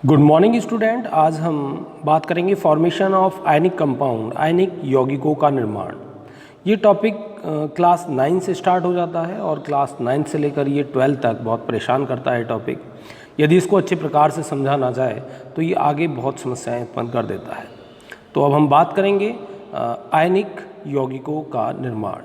Good morning student. आज हम बात करेंगे फॉर्मेशन ऑफ आयनिक कंपाउंड, आयनिक यौगिकों का निर्माण। ये टॉपिक क्लास 9 से स्टार्ट हो जाता है और क्लास 9 से लेकर ये 12 तक बहुत परेशान करता है टॉपिक। यदि इसको अच्छे प्रकार से समझा ना जाए तो ये आगे बहुत समस्याएं उत्पन्न कर देता है। तो अब हम बात करेंगे आयनिक यौगिकों का निर्माण।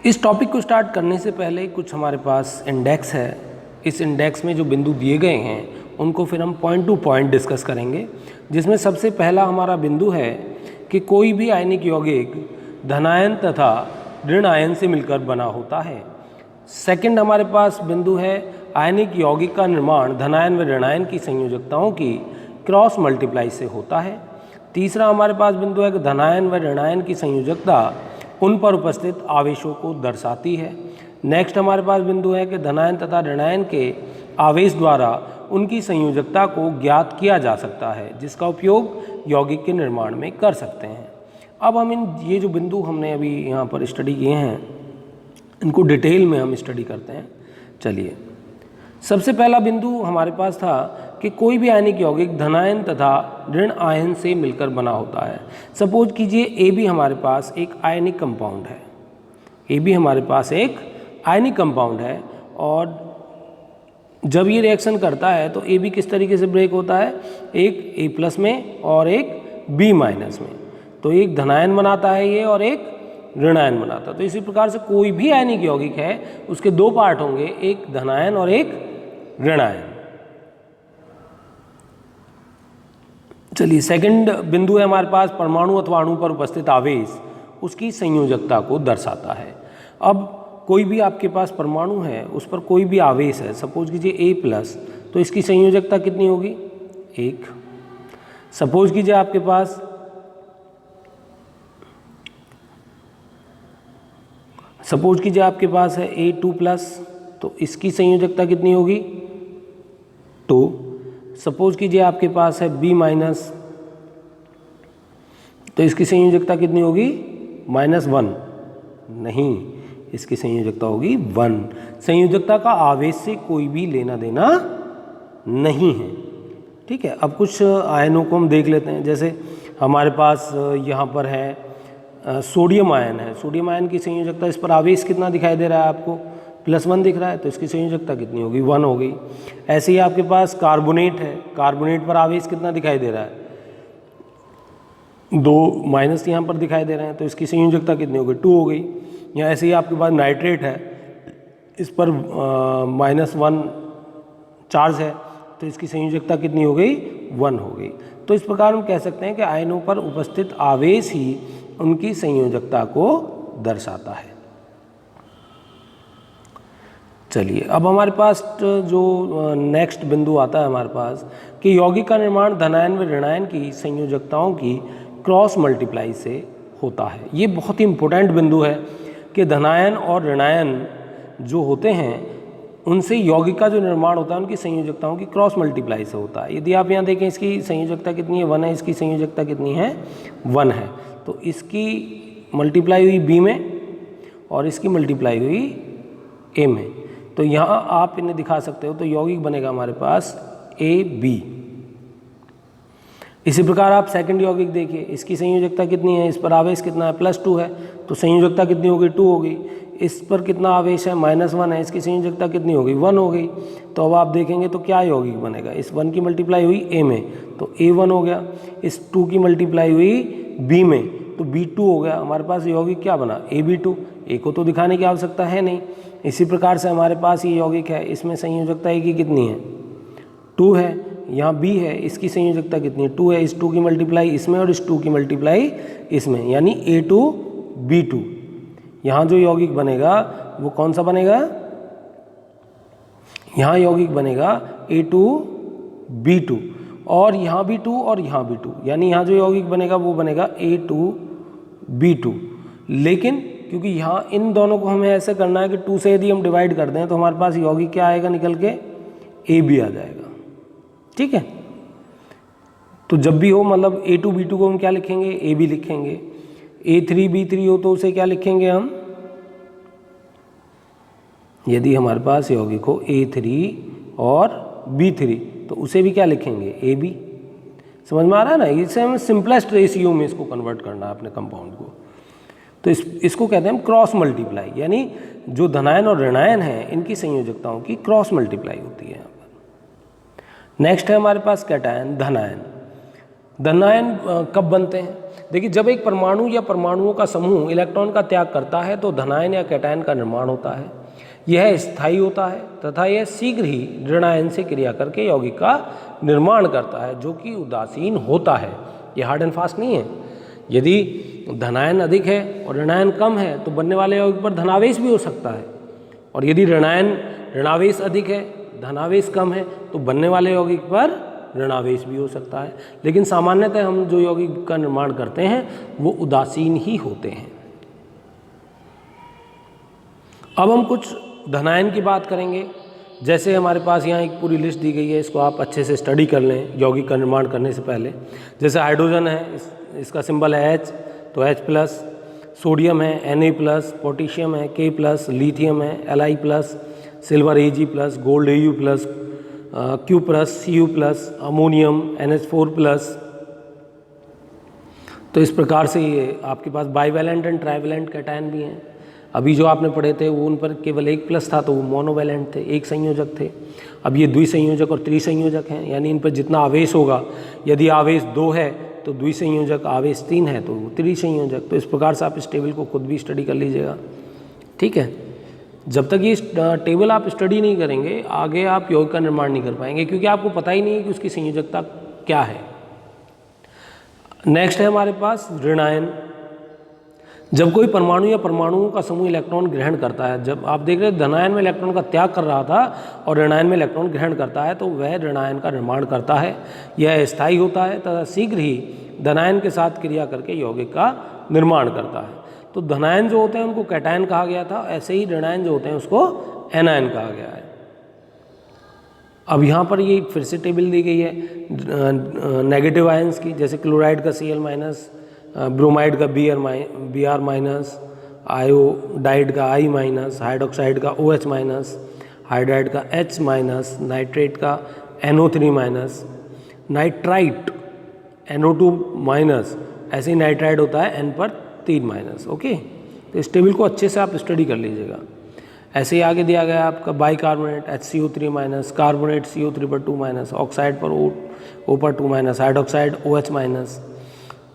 इस टॉपिक को स्टार्ट करने से पहले कुछ हमारे पास इंडेक्स है। इस इंडेक्स में जो बिंदु दिए गए हैं उनको फिर हम पॉइंट टू पॉइंट डिस्कस करेंगे, जिसमें सबसे पहला हमारा बिंदु है कि कोई भी आयनिक यौगिक धनायन तथा ऋण आयन से मिलकर बना होता है। सेकंड हमारे पास बिंदु है आयनिक यौगिक का निर्माण धनायन व ऋणायन की संयोजकताओं की क्रॉस मल्टीप्लाई से होता है। तीसरा हमारे पास बिंदु है कि धनायन व ऋणायन की संयोजकता उन पर उपस्थित आवेशों को दर्शाती है। नेक्स्ट हमारे पास बिंदु है कि धनायन तथा ऋणायन के आवेश द्वारा उनकी संयोजकता को ज्ञात किया जा सकता है, जिसका उपयोग यौगिक के निर्माण में कर सकते हैं। अब हम ये जो बिंदु हमने अभी यहाँ पर स्टडी किए हैं इनको डिटेल में हम स्टडी करते हैं। चलिए, सबसे पहला बिंदु हमारे पास था कि कोई भी आयनिक यौगिक धनायन तथा ऋण आयन से मिलकर बना होता है। सपोज कीजिए ए भी हमारे पास एक आयनिक कंपाउंड है। ए भी हमारे पास एक आयनिक कंपाउंड है और जब ये रिएक्शन करता है तो ए बी किस तरीके से ब्रेक होता है, एक ए प्लस में और एक बी माइनस में। तो एक धनायन बनाता है ये और एक ऋणायन बनाता है। तो इसी प्रकार से कोई भी आयनिक यौगिक है उसके दो पार्ट होंगे, एक धनायन और एक ऋणायन। चलिए, सेकंड बिंदु है हमारे पास परमाणु अथवा अणु पर उपस्थित आवेश उसकी संयोजकता को दर्शाता है। अब कोई भी आपके पास परमाणु है उस पर कोई भी आवेश है, सपोज कीजिए ए प्लस, तो इसकी संयोजकता कितनी होगी, एक। सपोज कीजिए आपके पास है ए टू प्लस, तो इसकी संयोजकता कितनी होगी, टू। सपोज कीजिए आपके पास है बी माइनस, तो इसकी संयोजकता कितनी होगी, -1। नहीं, इसकी संयोजकता होगी 1। संयोजकता का आवेश से कोई भी लेना देना नहीं है। ठीक है, अब कुछ आयनों को हम देख लेते हैं। जैसे हमारे पास यहाँ पर है सोडियम आयन है। सोडियम आयन की संयोजकता, इस पर आवेश कितना दिखाई दे रहा है आपको, +1 दिख रहा है, तो इसकी संयोजकता कितनी होगी, 1 हो गई। ऐसे ही आपके पास कार्बोनेट है। कार्बोनेट पर आवेश कितना दिखाई दे रहा है, 2 माइनस यहाँ पर दिखाई दे रहे हैं, तो इसकी संयोजकता कितनी हो गई, 2 हो गई। या ऐसे ही आपके पास नाइट्रेट है, इस पर -1 चार्ज है, तो इसकी संयोजकता कितनी हो गई, 1 हो गई। तो इस प्रकार हम कह सकते हैं कि आयनों पर उपस्थित आवेश ही उनकी संयोजकता को दर्शाता है। चलिए, अब हमारे पास जो नेक्स्ट बिंदु आता है हमारे पास कि यौगिक का निर्माण धनायन व ऋणायन की संयोजकताओं की क्रॉस मल्टीप्लाई से होता है। ये बहुत ही इम्पोर्टेंट बिंदु है कि धनायन और ऋणायन जो होते हैं उनसे यौगिक का जो निर्माण होता है उनकी संयोजकताओं की क्रॉस मल्टीप्लाई से होता है। यदि आप यहाँ देखें, इसकी संयोजकता कितनी है, 1 है, इसकी संयोजकता कितनी है, 1 है, तो इसकी मल्टीप्लाई हुई बी में और इसकी मल्टीप्लाई हुई ए में। तो यहाँ आप इन्हें दिखा सकते हो, तो यौगिक बनेगा हमारे पास ए बी। इसी प्रकार आप सेकंड यौगिक देखिए, इसकी संयोजकता कितनी है, इस पर आवेश कितना है, +2 है, तो संयोजकता कितनी होगी, 2 होगी। इस पर कितना आवेश है, -1 है, इसकी संयोजकता कितनी होगी, 1 हो गई। तो अब आप देखेंगे तो क्या यौगिक बनेगा, इस 1 की मल्टीप्लाई हुई ए में तो A1 हो गया, इस 2 की मल्टीप्लाई हुई बी में तो B2 हो गया। हमारे पास यौगिक क्या बना, AB2। ए को तो दिखाने की आवश्यकता है नहीं। इसी प्रकार से हमारे पास ये यौगिक है, इसमें संयोजकता ए की कितनी है, 2 है। यहाँ बी है, इसकी संयोजकता कितनी है, 2 है। इस 2 की मल्टीप्लाई इसमें और इस 2 की मल्टीप्लाई इसमें, यानी A2B2। यहाँ जो यौगिक बनेगा वो कौन सा बनेगा, यहाँ यौगिक बनेगा A2B2 और यहाँ भी 2 और यहाँ भी 2, यानी यहाँ जो यौगिक बनेगा वो बनेगा A2B2। लेकिन क्योंकि यहाँ इन दोनों को हमें ऐसे करना है कि 2 से यदि हम डिवाइड कर दें तो हमारे पास यौगिक क्या आएगा निकल के, AB आ जाएगा। ठीक है, तो जब भी हो मतलब A2B2 को हम क्या लिखेंगे, AB लिखेंगे। A3B3 हो तो उसे क्या लिखेंगे हम, यदि हमारे पास यौगिक हो A3 और B3, तो उसे भी क्या लिखेंगे AB। समझ में आ रहा है ना, इसे हमें सिंपलेस्ट रेशियो में इसको कन्वर्ट करना है अपने कंपाउंड को। तो इसको कहते हैं हम क्रॉस मल्टीप्लाई, यानी जो धनायन और ऋणायन है इनकी संयोजकताओं की क्रॉस मल्टीप्लाई होती है यहाँ पर। नेक्स्ट है हमारे पास कैटायन, धनायन। धनायन कब बनते हैं? देखिए, जब एक परमाणु या परमाणुओं का समूह इलेक्ट्रॉन का त्याग करता है तो धनायन या कैटायन का निर्माण होता है। यह स्थायी होता है तथा यह शीघ्र ही ऋणायन से क्रिया करके यौगिक का निर्माण करता है, जो कि उदासीन होता है। यह हार्ड एंड फास्ट नहीं है। यदि धनायन अधिक है और ऋणायन कम है तो बनने वाले यौगिक पर धनावेश भी हो सकता है, और यदि ऋणावेश अधिक है, धनावेश कम है, तो बनने वाले यौगिक पर ऋणावेश भी हो सकता है। लेकिन सामान्यतः हम जो यौगिक का निर्माण करते हैं वो उदासीन ही होते हैं। अब हम कुछ धनायन की बात करेंगे। जैसे हमारे पास यहाँ एक पूरी लिस्ट दी गई है, इसको आप अच्छे से स्टडी कर लें यौगिक का निर्माण करने से पहले। जैसे हाइड्रोजन है, इसका सिंबल है H, तो H+, सोडियम है Na+, पोटेशियम है K+, लिथियम है Li+, silver Ag+, gold Au+, Q+, Cu+, ammonium NH4+। तो इस प्रकार से ये आपके पास बाईवैलेंट एंड ट्राईवैलेंट कैटायन भी हैं। अभी जो आपने पढ़े थे वो उन पर केवल एक प्लस था तो वो मोनोवैलेंट थे, एक संयोजक थे। अब ये द्विसंयोजक और त्रिसंयोजक हैं, यानी इन पर जितना आवेश होगा, यदि आवेश 2 है तो द्विसंयोजक, आवेश 3 है तो त्रिसंयोजक। तो इस प्रकार से आप इस टेबल को खुद भी स्टडी कर लीजिएगा, ठीक है। जब तक ये टेबल आप स्टडी नहीं करेंगे आगे आप यौगिक का निर्माण नहीं कर पाएंगे, क्योंकि आपको पता ही नहीं है कि उसकी संयोजकता क्या है। नेक्स्ट है हमारे पास ऋणायन। जब कोई परमाणु या परमाणुओं का समूह इलेक्ट्रॉन ग्रहण करता है, जब आप देख रहे हैं धनायन में इलेक्ट्रॉन का त्याग कर रहा था और ऋणायन में इलेक्ट्रॉन ग्रहण करता है, तो वह ऋणायन का निर्माण करता है। यह स्थायी होता है तथा शीघ्र ही धनायन के साथ क्रिया करके यौगिक का निर्माण करता है। तो धनायन जो होते हैं उनको कैटायन कहा गया था, ऐसे ही ऋणायन जो होते हैं उसको एनायन कहा गया है। अब यहाँ पर ये फिर से टेबल दी गई है नेगेटिव आयंस की, जैसे क्लोराइड का Cl-, ब्रोमाइड का Br-, आयोडाइड का I-, हाइड्रोक्साइड का OH-, हाइड्राइड का H-, नाइट्रेट का NO3-, नाइट्राइट NO2-, ऐसे ही नाइट्राइड होता है N पर 3-। ओके, तो इस टेबल को अच्छे से आप स्टडी कर लीजिएगा। ऐसे ही आगे दिया गया आपका बाइकार्बोनेट HCO3-, कार्बोनेट CO3 पर 2-, ऑक्साइड पर O पर 2-, हाइड्रोक्साइड OH-,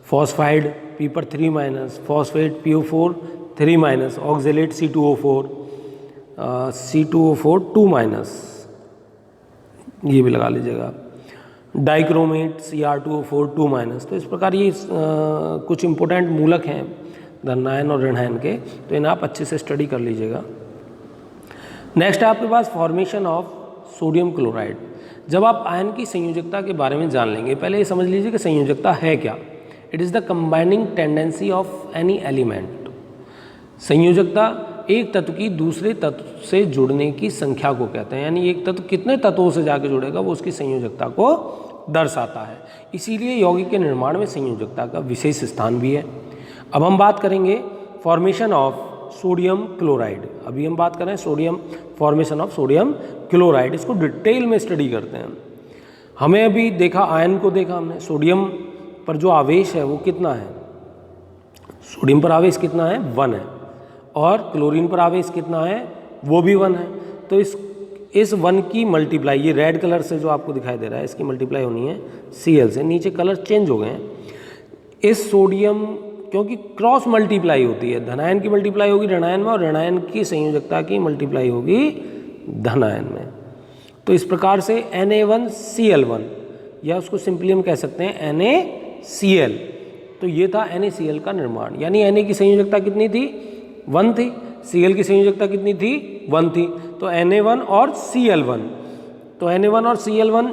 फॉस्फाइड P पर 3-, फॉस्फेट PO4 3-, ऑक्जेलेट C2O4 2-, ये भी लगा लीजिएगा, डाइक्रोमेट Cr2O4 2-। तो इस प्रकार ये कुछ इंपॉर्टेंट मूलक हैं धनायन और ऋणायन के, तो इन्हें आप अच्छे से स्टडी कर लीजिएगा। नेक्स्ट है आपके पास फॉर्मेशन ऑफ सोडियम क्लोराइड। जब आप आयन की संयोजकता के बारे में जान लेंगे, पहले ये समझ लीजिए कि संयोजकता है क्या। It is the combining tendency of any element. संयोजकता एक तत्व की दूसरे तत्व से जुड़ने की संख्या को कहते हैं, यानी एक तत्व कितने तत्वों से जाके जुड़ेगा वो उसकी संयोजकता को दर्शाता है। इसीलिए यौगिक के निर्माण में संयोजकता का विशेष स्थान भी है। अब हम बात करेंगे फॉर्मेशन ऑफ सोडियम क्लोराइड। अभी हम बात कर रहे हैं फॉर्मेशन ऑफ सोडियम क्लोराइड। इसको डिटेल में स्टडी करते हैं। हमें अभी देखा, आयन को देखा हमने, सोडियम पर जो आवेश है वो कितना है, सोडियम पर आवेश कितना है 1 है, और क्लोरीन पर आवेश कितना है वो भी 1 है। तो इस 1 की मल्टीप्लाई, ये रेड कलर से जो आपको दिखाई दे रहा है, इसकी मल्टीप्लाई होनी है Cl से। नीचे कलर चेंज हो गए हैं। इस सोडियम, क्योंकि क्रॉस मल्टीप्लाई होती है, धनायन की मल्टीप्लाई होगी ऋणायन में और ऋणायन की संयोजकता की मल्टीप्लाई होगी धनायन में। तो इस प्रकार से Na1Cl1, या उसको सिंपली हम कह सकते हैं NaCl। तो ये था NaCl का निर्माण, यानी Na की संयोजकता कितनी थी 1 थी, Cl की संयोजकता कितनी थी 1 थी, तो Na1 और Cl1, तो Na1 और Cl1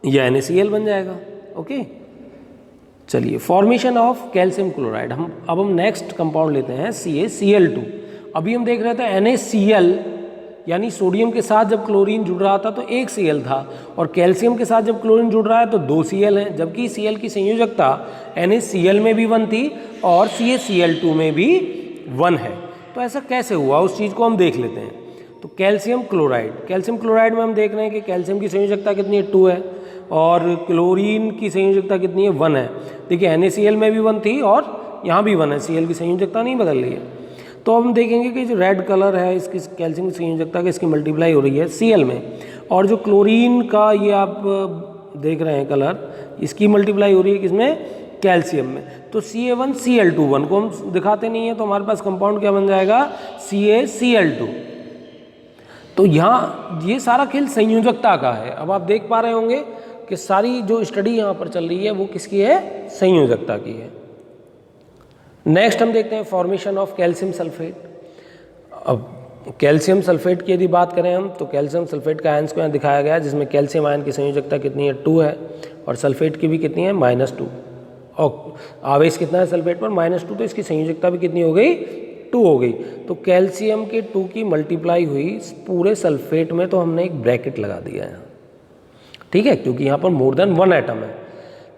यह NaCl बन जाएगा। ओके, चलिए फॉर्मेशन ऑफ कैल्शियम क्लोराइड। अब हम नेक्स्ट कंपाउंड लेते हैं CaCl2। अभी हम देख रहे थे NaCl, यानी सोडियम के साथ जब क्लोरीन जुड़ रहा था तो 1 Cl था, और कैल्शियम के साथ जब क्लोरीन जुड़ रहा है तो 2 Cl हैं, जबकि Cl की संयोजकता NaCl में भी 1 थी और CaCl2 में भी 1 है। तो ऐसा कैसे हुआ, उस चीज़ को हम देख लेते हैं। तो कैल्शियम क्लोराइड में हम देख रहे हैं कि कैल्शियम की संयोजकता कितनी है 2 है और क्लोरीन की संयोजकता कितनी है 1 है। देखिए NaCl में भी 1 थी और यहाँ भी 1 है, Cl की संयोजकता नहीं बदल रही है। तो हम देखेंगे कि जो रेड कलर है इसकी कैल्शियम की संयोजकता की इसकी मल्टीप्लाई हो रही है Cl में, और जो क्लोरीन का ये आप देख रहे हैं कलर, इसकी मल्टीप्लाई हो रही है किसमें, कैल्शियम में। तो Ca1Cl2 को हम दिखाते नहीं है, तो हमारे पास कंपाउंड क्या बन जाएगा, CaCl2। तो यहाँ ये सारा खेल संयोजकता का है। अब आप देख पा रहे होंगे कि सारी जो स्टडी यहाँ पर चल रही है वो किसकी है, संयोजकता की है। नेक्स्ट हम देखते हैं फॉर्मेशन ऑफ कैल्शियम सल्फेट। अब कैल्शियम सल्फेट की यदि बात करें हम, तो कैल्शियम सल्फेट का आयंस को यहाँ दिखाया गया है, जिसमें कैल्शियम आयन की संयोजकता कितनी है 2 है और सल्फेट की भी कितनी है -2, और आवेश कितना है सल्फेट पर -2, तो इसकी संयोजकता भी कितनी हो गई 2 हो गई। तो कैल्शियम के 2 की मल्टीप्लाई हुई पूरे सल्फेट में, तो हमने एक ब्रैकेट लगा दिया है, ठीक है, क्योंकि यहाँ पर मोर देन 1 एटम है,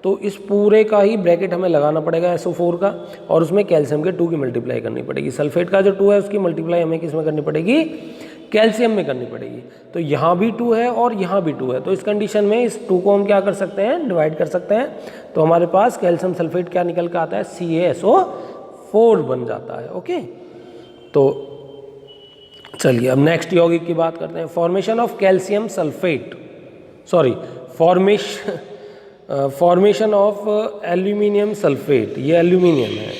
तो इस पूरे का ही ब्रैकेट हमें लगाना पड़ेगा SO4 का, और उसमें कैल्शियम के 2 की मल्टीप्लाई करनी पड़ेगी। सल्फेट का जो 2 है उसकी मल्टीप्लाई हमें किस में करनी पड़ेगी, कैल्शियम में करनी पड़ेगी। तो यहाँ भी 2 है और यहाँ भी 2 है, तो इस कंडीशन में इस 2 को हम क्या कर सकते हैं, डिवाइड कर सकते हैं। तो हमारे पास कैल्शियम सल्फेट क्या निकल के आता है, CaSO4 बन जाता है। ओके, तो चलिए अब नेक्स्ट यौगिक की बात करते हैं। Formation of calcium sulphate, sorry formation of aluminium sulphate, ये एल्यूमिनियम है,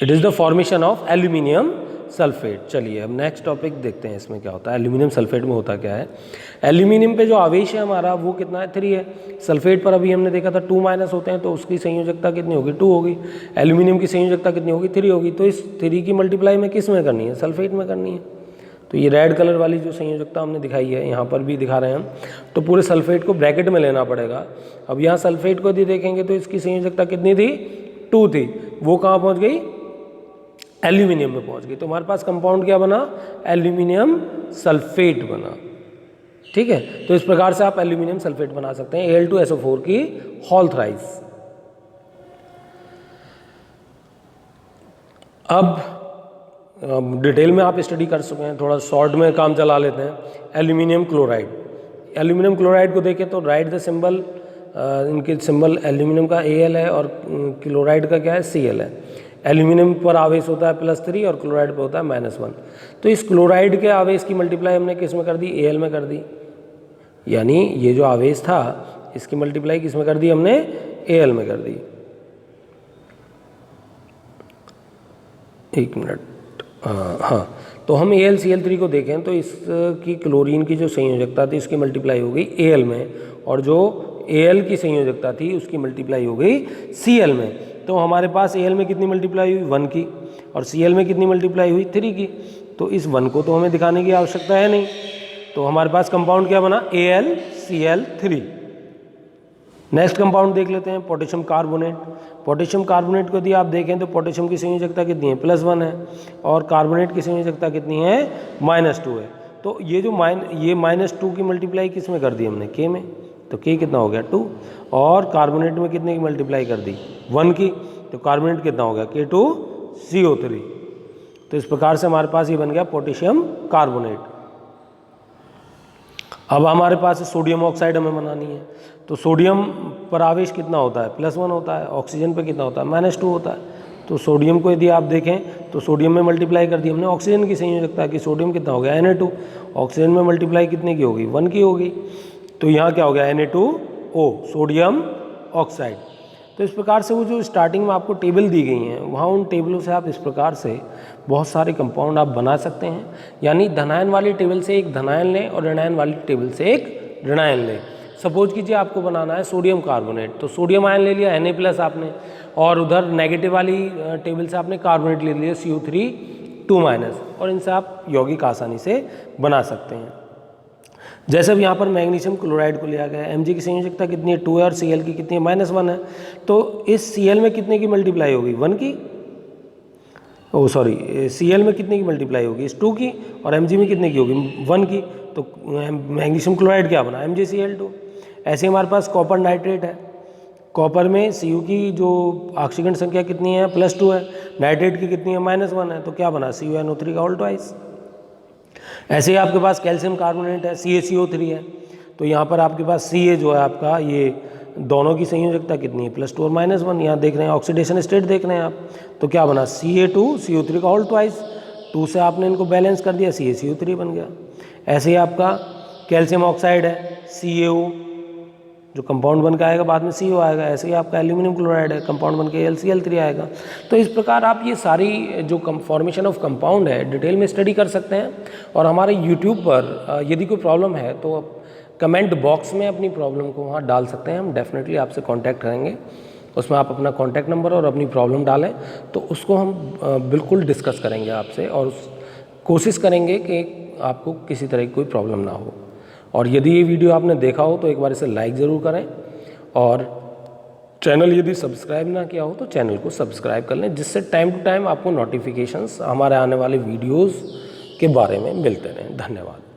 it is the formation of aluminium sulphate. चलिए अब नेक्स्ट टॉपिक देखते हैं, इसमें क्या होता है, एल्यूमिनियम सल्फेट में होता क्या है। एल्यूमिनियम पे जो आवेश है हमारा वो कितना है, 3 है। सल्फेट पर अभी हमने देखा था 2- होते हैं, तो उसकी संयोजकता कितनी होगी, 2 होगी। एल्यूमिनियम की संयोजकता कितनी होगी, 3 होगी। तो इस 3 की मल्टीप्लाई में किस में करनी है, सल्फेट में करनी है। तो ये रेड कलर वाली जो संयोजकता हमने दिखाई है, यहाँ पर भी दिखा रहे हैं हम, तो पूरे सल्फेट को ब्रैकेट में लेना पड़ेगा। अब यहाँ सल्फेट को यदि देखेंगे तो इसकी संयोजकता कितनी थी, 2 थी, वो कहाँ पहुँच गई, एल्यूमिनियम में पहुंच गई। तो हमारे पास कंपाउंड क्या बना, एल्यूमिनियम सल्फेट बना, ठीक है। तो इस प्रकार से आप एल्यूमिनियम सल्फेट बना सकते हैं, Al2SO4 की होल थ्राइस। अब डिटेल में आप स्टडी कर चुके हैं, थोड़ा शॉर्ट में काम चला लेते हैं। एल्यूमिनियम क्लोराइड को देखें तो राइट द सिंबल, इनके सिंबल एल्यूमिनियम का Al है और क्लोराइड का क्या है, Cl है। एल्यूमिनियम पर आवेश होता है +3 और क्लोराइड पर होता है -1। तो इस क्लोराइड के आवेश की मल्टीप्लाई हमने किस में कर दी, Al में कर दी, यानी ये जो आवेश था इसकी मल्टीप्लाई किस में कर दी हमने, Al में कर दी। एक मिनट, हाँ, तो हम AlCl3 को देखें तो इसकी क्लोरीन की जो संयोजकता थी उसकी मल्टीप्लाई हो गई Al में, और जो Al की संयोजकता थी उसकी मल्टीप्लाई हो गई Cl में। तो हमारे पास Al में कितनी मल्टीप्लाई हुई, 1 की, और Cl में कितनी मल्टीप्लाई हुई, 3 की। तो इस 1 को तो हमें दिखाने की आवश्यकता है नहीं, तो हमारे पास कंपाउंड क्या बना, AlCl3। नेक्स्ट कंपाउंड देख लेते हैं, पोटेशियम कार्बोनेट। पोटेशियम कार्बोनेट को यदि आप देखें तो पोटेशियम की संयोजकता कितनी है, +1 है, और कार्बोनेट की संयोजकता कितनी है, -2 है। तो ये जो -2 की मल्टीप्लाई किस में कर दी हमने, K में, तो K कितना हो गया 2, और कार्बोनेट में कितने की मल्टीप्लाई कर दी, 1 की, तो कार्बोनेट कितना हो गया, K2CO3। तो इस प्रकार से हमारे पास ये बन गया पोटेशियम कार्बोनेट। अब हमारे पास सोडियम ऑक्साइड हमें बनानी है, तो सोडियम पर आवेश कितना होता है, +1 होता है, ऑक्सीजन पर कितना होता है, -2 होता है। तो सोडियम को यदि आप देखें तो सोडियम में मल्टीप्लाई कर दी हमने ऑक्सीजन की संयोजकता की, सोडियम कितना हो गया, Na2, ऑक्सीजन में मल्टीप्लाई कितने की होगी, 1 की होगी। तो यहाँ क्या हो गया, Na2O, सोडियम ऑक्साइड। तो इस प्रकार से वो जो स्टार्टिंग में आपको टेबल दी गई हैं, वहाँ उन टेबलों से आप इस प्रकार से बहुत सारे कंपाउंड आप बना सकते हैं। यानी धनायन वाली टेबल से एक धनायन लें और ऋणायन वाली टेबल से एक ऋणायन लें। सपोज कीजिए आपको बनाना है सोडियम कार्बोनेट, तो सोडियम आयन ले लिया Na+ आपने, और उधर नेगेटिव वाली टेबल से आपने कार्बोनेट ले लिया CO3 और इनसे आप यौगिक आसानी से बना सकते हैं। जैसे अब यहाँ पर मैग्नीशियम क्लोराइड को लिया गया है, Mg की संयोजकता कितनी है, 2 है, और Cl की कितनी है, -1 है। तो इस Cl में कितने की मल्टीप्लाई होगी, 1 की, Cl में कितने की मल्टीप्लाई होगी, इस 2 की, और Mg में कितने की होगी, 1 की। तो मैग्नीशियम क्लोराइड क्या बना, MgCl2। ऐसे हमारे पास कॉपर नाइट्रेट है, कॉपर में Cu की जो ऑक्सीजन संख्या कितनी है, +2 है, नाइट्रेट की कितनी है, -1 है, तो क्या बना CuNO3 का ऑल्टवाइज। ऐसे ही आपके पास कैल्शियम कार्बोनेट है, CaCO3 है, तो यहाँ पर आपके पास Ca जो है आपका, ये दोनों की संयोजकता कितनी है, +2 और -1। यहाँ देख रहे हैं ऑक्सीडेशन स्टेट देख रहे हैं आप, तो क्या बना Ca2CO3 का ऑल्टवाइज, 2 से आपने इनको बैलेंस कर दिया, CaCO3 बन गया। ऐसे ही आपका कैल्शियम ऑक्साइड है, CaO जो कंपाउंड बन के आएगा बाद में CO आएगा। ऐसे ही आपका एल्यूमिनियम क्लोराइड है, कंपाउंड बन के LCl3 आएगा। तो इस प्रकार आप ये सारी जो फॉर्मेशन ऑफ कंपाउंड है डिटेल में स्टडी कर सकते हैं। और हमारे यूट्यूब पर यदि कोई प्रॉब्लम है तो कमेंट बॉक्स में अपनी प्रॉब्लम को वहाँ डाल सकते हैं, हम डेफिनेटली आपसे कांटेक्ट करेंगे। उसमें आप अपना कॉन्टैक्ट नंबर और अपनी प्रॉब्लम डालें तो उसको हम बिल्कुल डिस्कस करेंगे आपसे, और कोशिश करेंगे कि आपको किसी तरह की कोई प्रॉब्लम ना हो। और यदि ये वीडियो आपने देखा हो तो एक बार इसे लाइक ज़रूर करें, और चैनल यदि सब्सक्राइब ना किया हो तो चैनल को सब्सक्राइब कर लें, जिससे टाइम टू टाइम आपको नोटिफिकेशंस हमारे आने वाले वीडियोज़ के बारे में मिलते रहें। धन्यवाद।